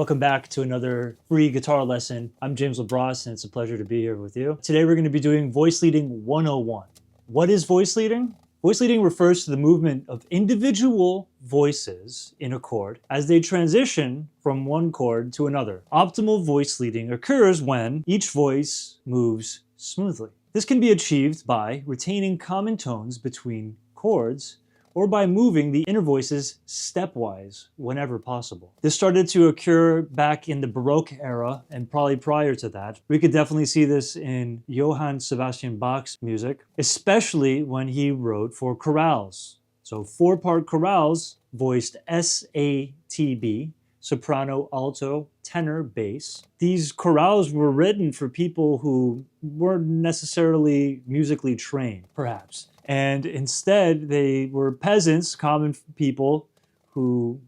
Welcome back to another free guitar lesson. I'm James LaBrosse, and it's a pleasure to be here with you. Today we're going to be doing voice leading 101. What is voice leading? Voice leading refers to the movement of individual voices in a chord as they transition from one chord to another. Optimal voice leading occurs when each voice moves smoothly. This can be achieved by retaining common tones between chords or by moving the inner voices stepwise whenever possible. This started to occur back in the Baroque era and probably prior to that. We could definitely see this in Johann Sebastian Bach's music, especially when he wrote for chorales. So 4-part chorales voiced SATB, soprano, alto, tenor, bass. These chorales were written for people who weren't necessarily musically trained, perhaps. And instead, they were peasants, common people who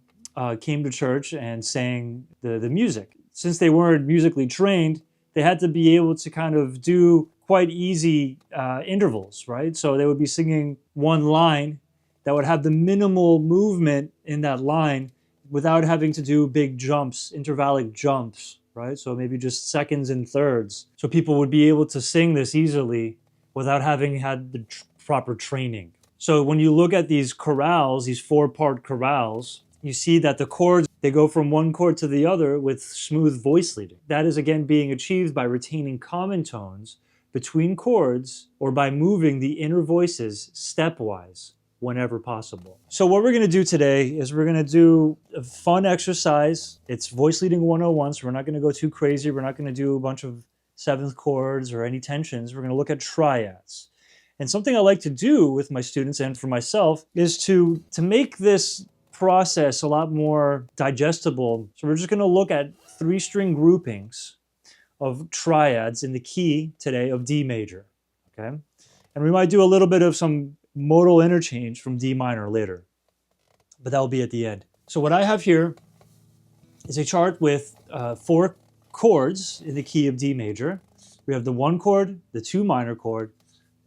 came to church and sang the music. Since they weren't musically trained, they had to be able to kind of do quite easy intervals, right? So they would be singing one line that would have the minimal movement in that line without having to do big jumps, intervallic jumps, right? So maybe just seconds and thirds. So people would be able to sing this easily without having had the proper training. So when you look at these chorales, these 4-part chorales, you see that the chords, they go from one chord to the other with smooth voice leading. That is again being achieved by retaining common tones between chords or by moving the inner voices stepwise whenever possible. So what we're going to do today is we're going to do a fun exercise. It's voice leading 101, so we're not going to go too crazy. We're not going to do a bunch of 7th chords or any tensions. We're going to look at triads. And something I like to do with my students and for myself is to make this process a lot more digestible. So we're just going to look at 3-string groupings of triads in the key today of D major, okay? And we might do a little bit of some modal interchange from D minor later, but that will be at the end. So what I have here is a chart with 4 chords in the key of D major. We have the 1 chord, the 2 minor chord,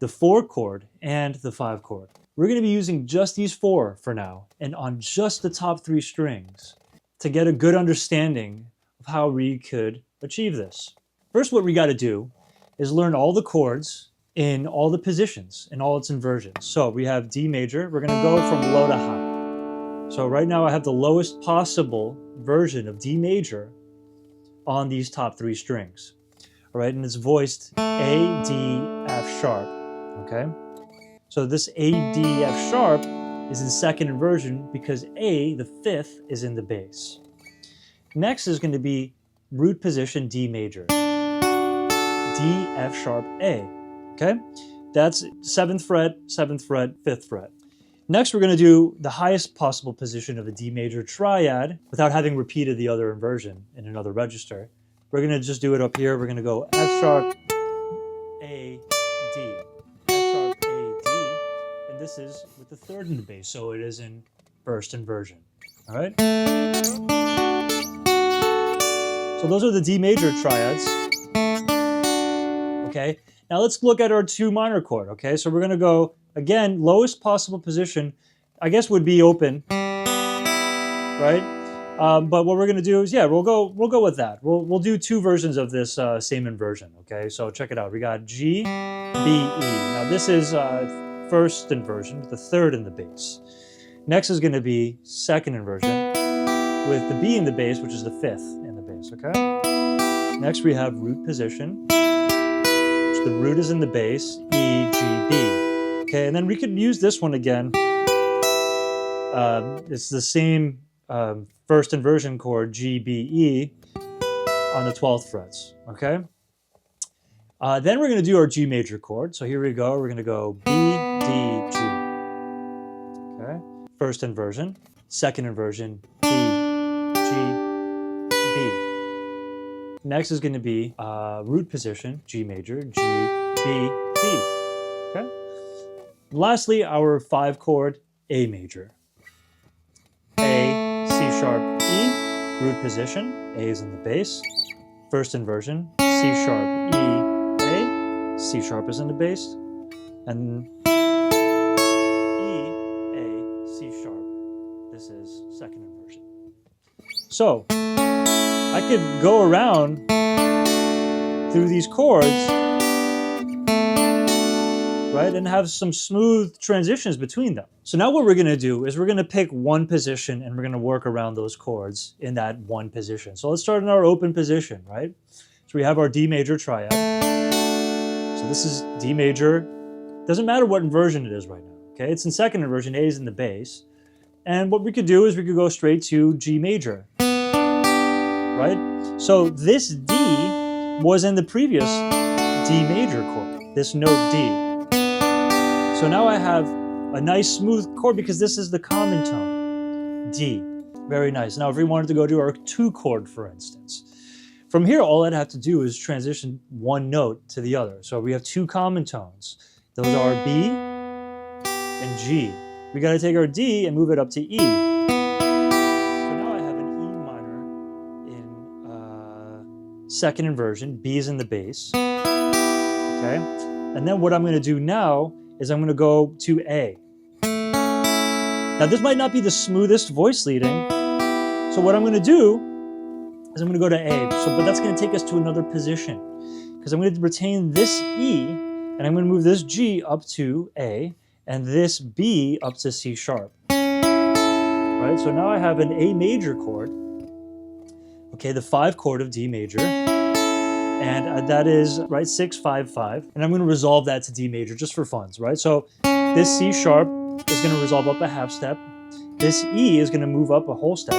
the 4 chord, and the 5 chord. We're going to be using just these 4 for now, and on just the top 3 strings to get a good understanding of how we could achieve this. First, what we got to do is learn all the chords in all the positions, in all its inversions. So we have D major. We're going to go from low to high. So right now I have the lowest possible version of D major on these top 3 strings. All right, and it's voiced A, D, F sharp. Okay, so this A, D, F sharp is in 2nd inversion because A, the 5th, is in the bass. Next is going to be root position D major. D, F sharp, A. Okay, that's 7th fret, 7th fret, 5th fret. Next, we're going to do the highest possible position of a D major triad without having repeated the other inversion in another register. We're going to just do it up here. We're going to go F sharp, A, D. This is with the 3rd in the bass, so it is in 1st inversion. All right? So those are the D major triads. Okay? Now let's look at our 2 minor chord, okay? So we're going to go, again, lowest possible position, I guess would be open, right? But what we're going to do is, yeah, we'll go with that. We'll do 2 versions of this same inversion, okay? So check it out. We got G, B, E. Now this is 1st inversion with the 3rd in the bass. Next is going to be 2nd inversion with the B in the bass, which is the 5th in the bass, okay? Next we have root position, which the root is in the bass, E, G, B. Okay, and then we could use this one again. It's the same 1st inversion chord, G, B, E, on the 12th frets, okay? Then we're going to do our G major chord. So here we go. We're going to go B, D, G. Okay. 1st inversion. 2nd inversion. B, G, B. Next is going to be root position. G major. G, B, B. Okay. Lastly, our 5 chord A major. A, C sharp, E. Root position. A is in the bass. 1st inversion. C sharp, E. C sharp is in the bass, and E, A, C sharp. This is 2nd inversion. So I could go around through these chords, right, and have some smooth transitions between them. So now what we're going to do is we're going to pick one position and we're going to work around those chords in that one position. So let's start in our open position, right? So we have our D major triad. So this is D major. Doesn't matter what inversion it is right now, okay? It's in second inversion, A is in the bass. And what we could do is we could go straight to G major, right? So this D was in the previous D major chord, this note D. So now I have a nice smooth chord because this is the common tone, D. Very nice. Now if we wanted to go to our 2 chord, for instance, from here all I'd have to do is transition one note to the other. So we have 2 common tones. Those are B and G. We got to take our D and move it up to E. So now I have an E minor in second inversion. B is in the bass. Okay? And then what I'm going to do now is I'm going to go to A. Now this might not be the smoothest voice leading. So what I'm going to do is I'm going to go to A. But that's going to take us to another position. Because I'm going to retain this E and I'm going to move this G up to A and this B up to C sharp. Right? So now I have an A major chord. Okay, the 5 chord of D major. And that is, right, 6, 5, 5. And I'm going to resolve that to D major just for funds, right? So this C sharp is going to resolve up a half step. This E is going to move up a whole step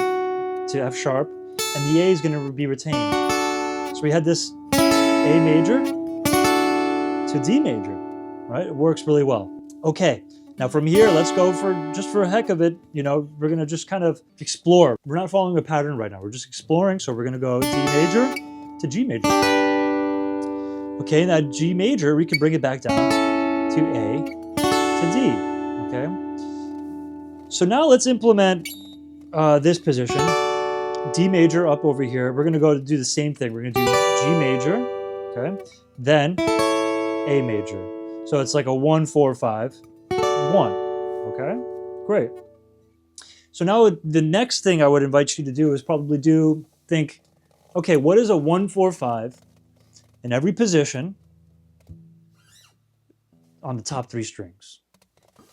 to F sharp. And the A is going to be retained. So we had this A major to D major, right? It works really well. Okay, now from here, let's go for, just for a heck of it, you know, we're gonna just kind of explore. We're not following a pattern right now, we're just exploring. So we're gonna go D major to G major. Okay, that G major, we can bring it back down to A to D, okay? So now let's implement this position. D major up over here. We're gonna go to do the same thing. We're gonna do G major, okay? Then A major. So it's like a 1, 4, 5, 1, okay? Great. So now the next thing I would invite you to do is probably think, okay, what is a 1, 4, 5 in every position on the top 3 strings?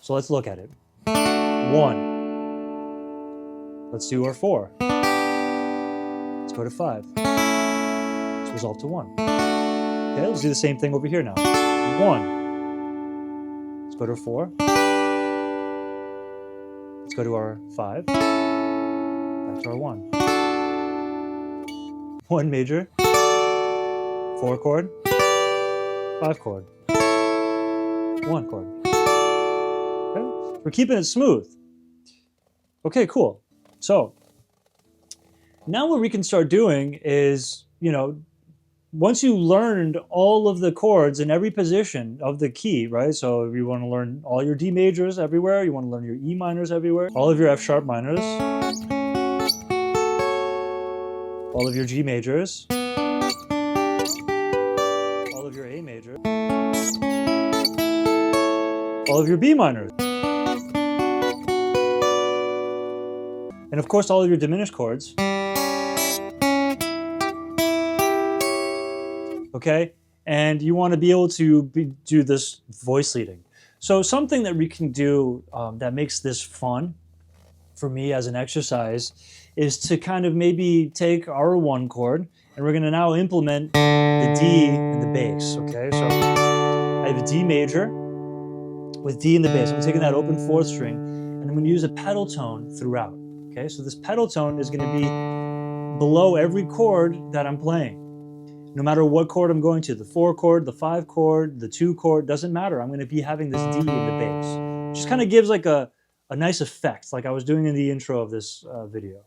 So let's look at it. 1. Let's do our 4. Let's go to 5. Let's resolve to 1. Okay, let's do the same thing over here now. 1. Let's go to 4. Let's go to our 5. Back to our 1. 1 major. 4 chord. 5 chord. 1 chord. Okay? We're keeping it smooth. Okay, cool. So now what we can start doing is, you know, once you learned all of the chords in every position of the key, right? So if you want to learn all your D majors everywhere, you want to learn your E minors everywhere, all of your F sharp minors, all of your G majors, all of your A major, all of your B minors, and of course all of your diminished chords. Okay, and you want to be able to do this voice leading. So something that we can do that makes this fun for me as an exercise is to kind of maybe take our 1 chord and we're going to now implement the D in the bass. Okay, so I have a D major with D in the bass. I'm taking that open 4th string and I'm going to use a pedal tone throughout. Okay, so this pedal tone is going to be below every chord that I'm playing. No matter what chord I'm going to, the 4 chord, the 5 chord, the 2 chord, doesn't matter. I'm going to be having this D in the bass. Just kind of gives like a nice effect, like I was doing in the intro of this video.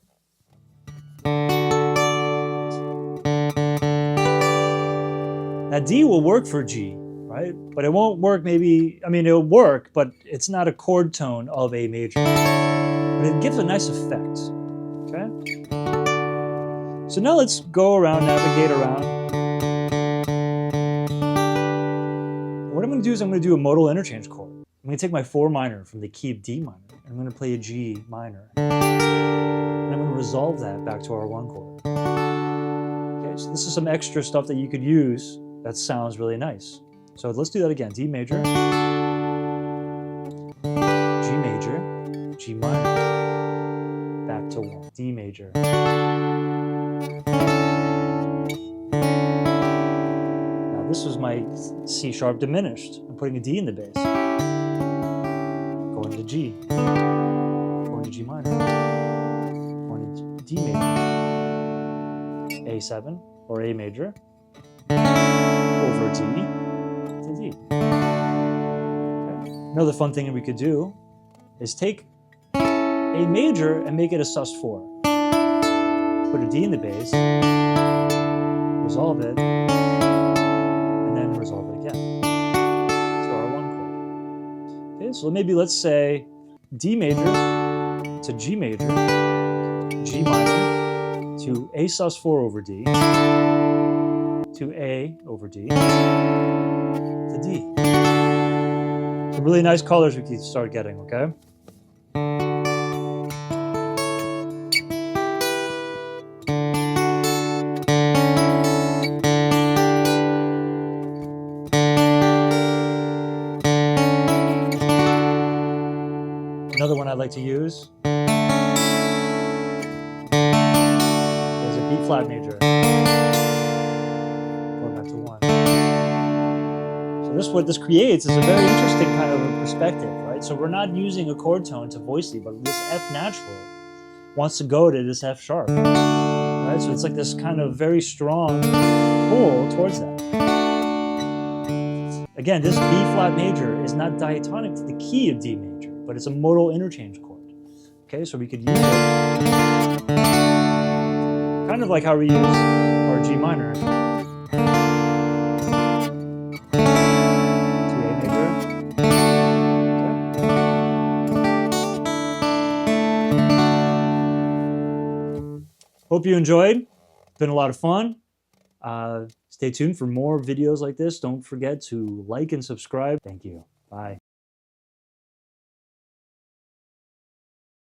That D will work for G, right? But it won't work maybe, I mean, it'll work, but it's not a chord tone of A major. But it gives a nice effect, okay? So now let's go around, navigate around. What I'm going to do is I'm going to do a modal interchange chord. I'm going to take my 4 minor from the key of D minor. And I'm going to play a G minor. And I'm going to resolve that back to our 1 chord. Okay, so this is some extra stuff that you could use that sounds really nice. So let's do that again. D major, G major, G minor, back to 1, D major. Now this was my C sharp diminished. I'm putting a D in the bass. Going to G, going to G minor, going to D major, A7 or A major, over D to D. Okay. Another fun thing that we could do is take A major and make it a sus4. Put a D in the bass, resolve it, and then resolve it again. So our 1 chord. Okay, so maybe let's say D major to G major, G minor, to A sus4 over D, to A over D, to D. Some really nice colors we can start getting, okay? Another one I'd like to use is a B flat major. Going back to 1. So what this creates is a very interesting kind of a perspective, right? So we're not using a chord tone to voice lead, but this F natural wants to go to this F sharp, right? So it's like this kind of very strong pull towards that. Again, this B flat major is not diatonic to the key of D major, but it's a modal interchange chord. Okay, so we could use it kind of like how we use our G minor to A major. Okay. Hope you enjoyed. It's been a lot of fun. Stay tuned for more videos like this. Don't forget to like and subscribe. Thank you. Bye.